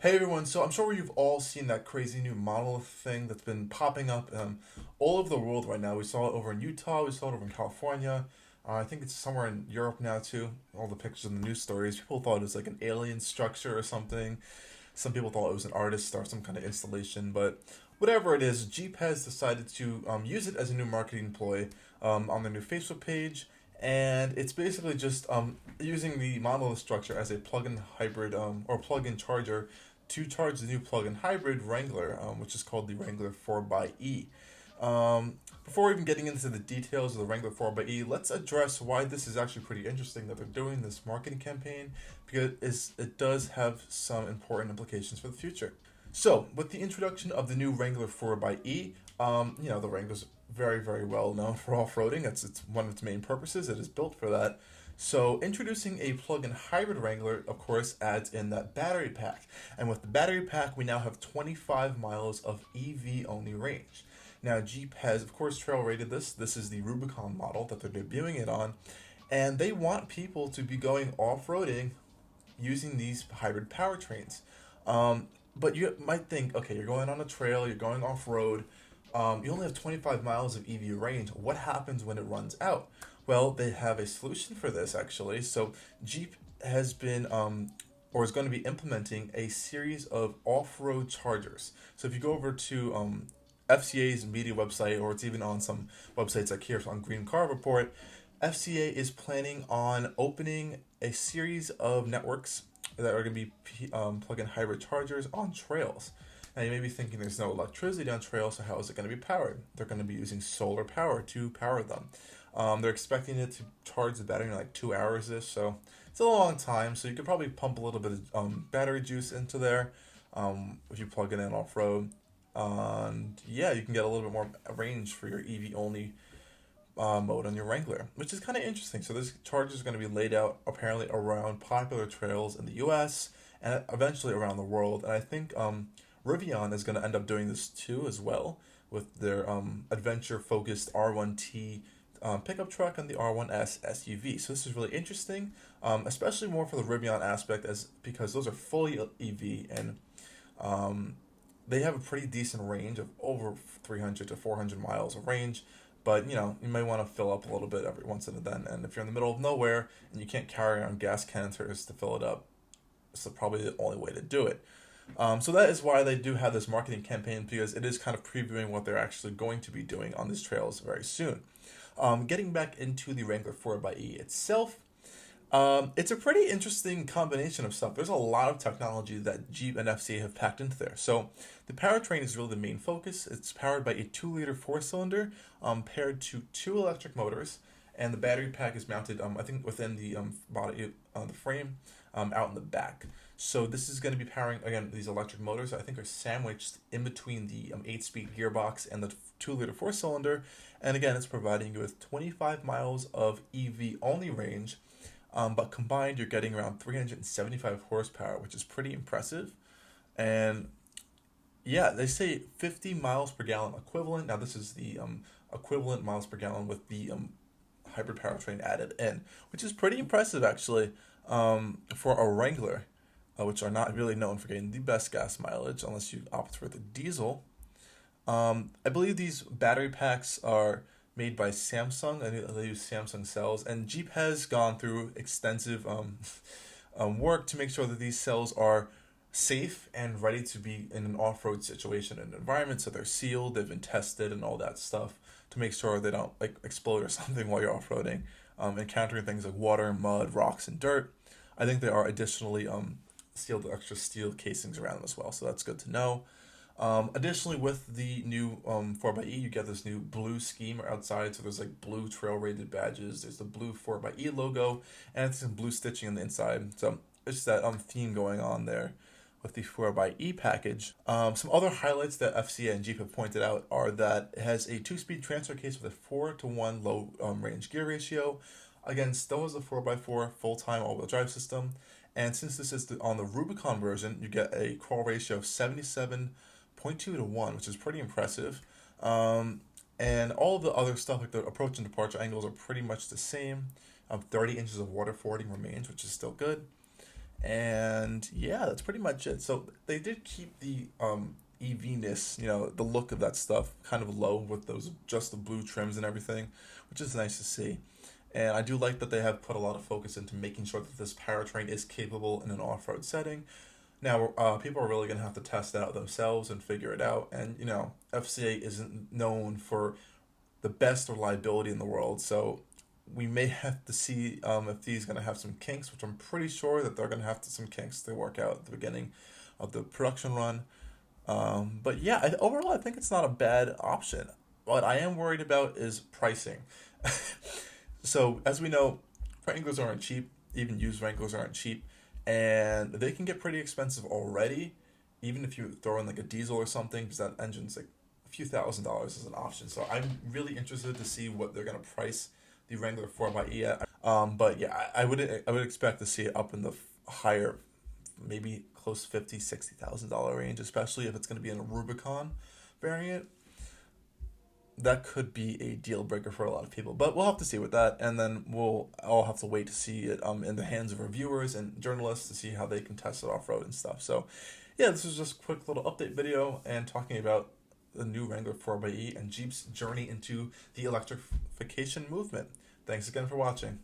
Hey everyone, so I'm sure you've all seen that crazy new Monolith thing that's been popping up all over the world right now. We saw it over in Utah, we saw it over in California. I think it's somewhere in Europe now too. All the pictures and the news stories. People thought it was like an alien structure or something. Some people thought it was an artist or some kind of installation, but whatever it is, Jeep has decided to use it as a new marketing ploy on their new Facebook page, and it's basically just using the monolith structure as a plug-in hybrid or plug-in charger to charge the new plug-in hybrid Wrangler, which is called the Wrangler 4xe. Before even getting into the details of the Wrangler 4xe, let's address why this is actually pretty interesting that they're doing this marketing campaign, because it does have some important implications for the future. So, with the introduction of the new Wrangler 4xe, the Wrangler's very, very well known for off-roading. It's one of its main purposes. It is built for that. So, introducing a plug-in hybrid Wrangler, of course, adds in that battery pack. And with the battery pack, we now have 25 miles of EV-only range. Now, Jeep has, of course, trail rated this. This is the Rubicon model that they're debuting it on. And they want people to be going off-roading using these hybrid powertrains. But you might think, okay, you're going on a trail, you're going off-road, you only have 25 miles of EV range. What happens when it runs out? Well, they have a solution for this, actually. So Jeep has been, or is going to be implementing a series of off-road chargers. So if you go over to FCA's media website, or it's even on some websites like here on Green Car Report, FCA is planning on opening a series of networks that are going to be plug-in hybrid chargers on trails. Now you may be thinking there's no electricity on trails, so how is it going to be powered? They're going to be using solar power to power them. They're expecting it to charge the battery in like 2 hours-ish, so it's a long time. So you could probably pump a little bit of battery juice into there if you plug it in off-road. And yeah, you can get a little bit more range for your EV-only mode on your Wrangler, which is kind of interesting. So this charger is going to be laid out apparently around popular trails in the U.S. and eventually around the world. And I think Rivian is going to end up doing this too as well with their adventure-focused R1T pickup truck and the R1S SUV. So this is really interesting, especially more for the Rivian aspect, because those are fully EV and they have a pretty decent range of over 300 to 400 miles of range. But, you may want to fill up a little bit every once in a then. And if you're in the middle of nowhere and you can't carry on gas canisters to fill it up, it's probably the only way to do it. So that is why they do have this marketing campaign, because it is kind of previewing what they're actually going to be doing on these trails very soon. Getting back into the Wrangler 4xe itself, it's a pretty interesting combination of stuff. There's a lot of technology that Jeep and FCA have packed into there. So the powertrain is really the main focus. It's powered by a 2-liter 4-cylinder paired to 2 electric motors, and the battery pack is mounted, I think, within the body, the frame, out in the back. So this is going to be powering, again, these electric motors that I think are sandwiched in between the 8-speed gearbox and the 2-liter 4-cylinder. And again, it's providing you with 25 miles of EV-only range. But combined, you're getting around 375 horsepower, which is pretty impressive. And yeah, they say 50 miles per gallon equivalent. Now, this is the equivalent miles per gallon with the hybrid powertrain added in, which is pretty impressive, actually, for a Wrangler, which are not really known for getting the best gas mileage unless you opt for the diesel. I believe these battery packs are made by Samsung. They use Samsung cells, and Jeep has gone through extensive work to make sure that these cells are safe and ready to be in an off-road situation and environment. So they're sealed, they've been tested, and all that stuff to make sure they don't explode or something while you're off-roading, encountering things like water, mud, rocks, and dirt. I think there are additionally sealed extra steel casings around them as well, so that's good to know. Additionally, with the new 4xe, you get this new blue scheme outside. So there's blue trail rated badges. There's the blue 4xe logo, and it's some blue stitching on the inside. So it's that theme going on there with the 4xe package. Some other highlights that FCA and Jeep have pointed out are that it has a 2-speed transfer case with a 4-to-1 low range gear ratio. Again, still has a 4x4 full-time all-wheel drive system. And since this is on the Rubicon version, you get a crawl ratio of 77.2-to-1, which is pretty impressive. And all of the other stuff, like the approach and departure angles, are pretty much the same. 30 inches of water fording remains, which is still good. And yeah, that's pretty much it. So they did keep the EV-ness, the look of that stuff kind of low with those just the blue trims and everything, which is nice to see. And I do like that they have put a lot of focus into making sure that this powertrain is capable in an off-road setting. Now, people are really going to have to test it out themselves and figure it out. And, FCA isn't known for the best reliability in the world, so we may have to see if these going to have some kinks, which I'm pretty sure that they're going to have some kinks to work out at the beginning of the production run. But yeah, overall, I think it's not a bad option. What I am worried about is pricing. So, as we know, Wranglers aren't cheap. Even used Wranglers aren't cheap. And they can get pretty expensive already, even if you throw in like a diesel or something, because that engine's like a few $1,000s as an option. So, I'm really interested to see what they're going to price the Wrangler 4xe at. But yeah, I would expect to see it up in the higher, maybe close to $50,000-$60,000 range, especially if it's going to be in a Rubicon variant. That could be a deal breaker for a lot of people, but we'll have to see with that, and then we'll all have to wait to see it in the hands of reviewers and journalists to see how they can test it off road and stuff. So, yeah, this was just a quick little update video and talking about the new Wrangler 4xe and Jeep's journey into the electrification movement. Thanks again for watching.